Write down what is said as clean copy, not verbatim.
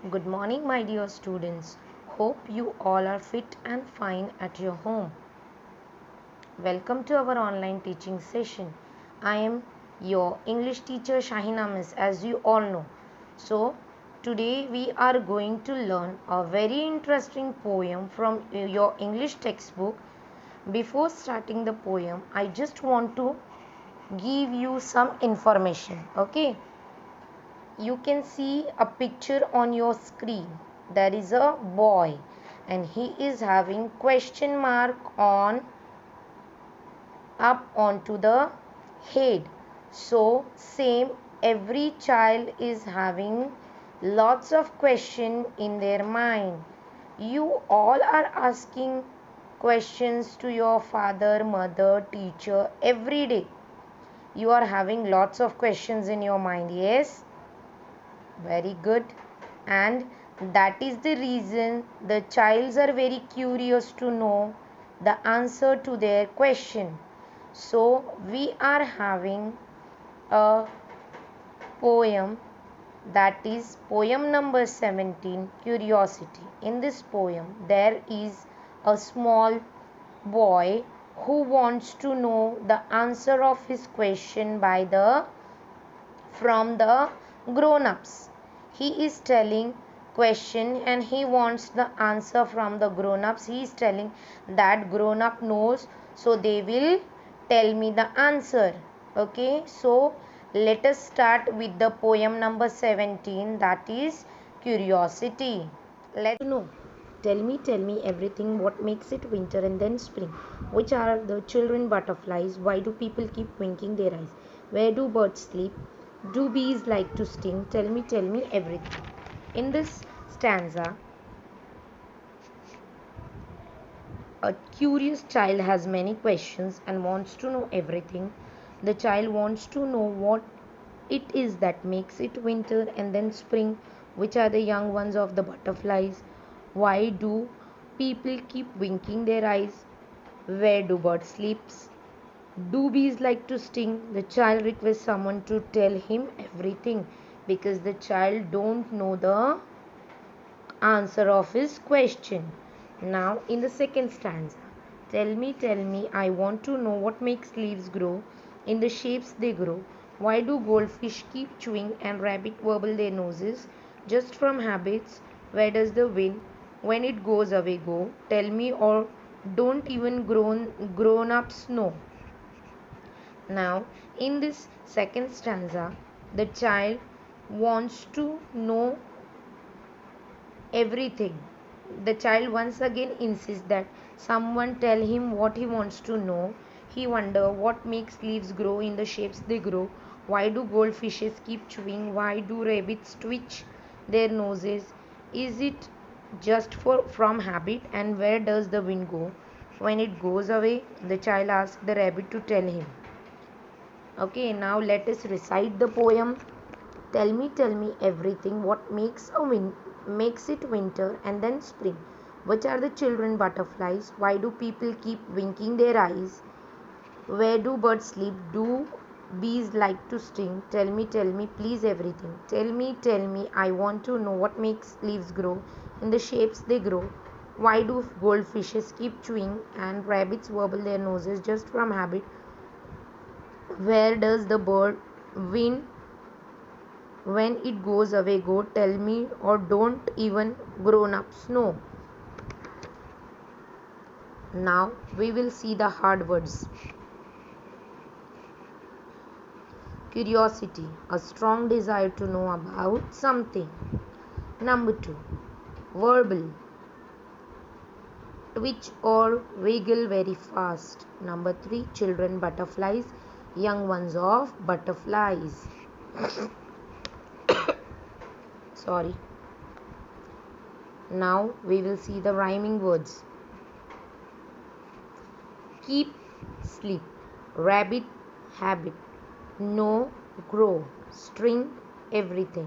Good morning, my dear students. Hope you all are fit and fine at your home. Welcome to our online teaching session. I am your English teacher Shahina Miss, as you all know. So, today we are going to learn a very interesting poem from your English textbook. Before starting the poem, I just want to give you some information. Okay, you can see a picture on your screen. There is a boy and he is having question mark on up onto the head. So same, every child is having lots of question in their mind. You all are asking questions to your father, mother, teacher every day. You are having lots of questions in your mind. Yes, very good. And that is the reason the childs are very curious to know the answer to their question. So we are having a poem, that is poem number 17, Curiosity. In this poem there is a small boy who wants to know the answer of his question by the from the grown-ups. He is telling question and he wants the answer from the grown-ups. He is telling that grown-up knows, so they will tell me the answer. Okay, so let us start with the poem number 17, that is Curiosity. Let's know. Tell me everything. What makes it winter and then spring? Which are the children butterflies? Why do people keep winking their eyes? Where do birds sleep? Do bees like to sting? Tell me everything. In this stanza, a curious child has many questions and wants to know everything. The child wants to know what it is that makes it winter and then spring, which are the young ones of the butterflies. Why do people keep winking their eyes? Where do birds sleep? Do bees like to sting? The child requests someone to tell him everything because the child don't know the answer of his question. Now in the second stanza, tell me, I want to know what makes leaves grow in the shapes they grow. Why do goldfish keep chewing and rabbit wobble their noses just from habits? Where does the wind when it goes away go? Tell me, or don't even grown ups know? Now, in this second stanza, the child wants to know everything. The child once again insists that someone tell him what he wants to know. He wonder what makes leaves grow in the shapes they grow. Why do goldfishes keep chewing? Why do rabbits twitch their noses? Is it just from habit? And where does the wind go when it goes away? The child asks the rabbit to tell him. Okay, now let us recite the poem. Tell me everything. What makes it winter and then spring? Which are the children butterflies? Why do people keep winking their eyes? Where do birds sleep? Do bees like to sting? Tell me, please everything. Tell me. I want to know what makes leaves grow in the shapes they grow. Why do goldfishes keep chewing and rabbits wobble their noses just from habit? Where does the bird wind when it goes away go? Tell me, or don't even grown-ups know? Now we will see the hard words. Curiosity, a strong desire to know about something. Number 2, verbal, twitch or wiggle very fast. Number 3, children butterflies, young ones of butterflies. Sorry. Now we will see the rhyming words. Keep, sleep, rabbit, habit, know, grow, string, everything.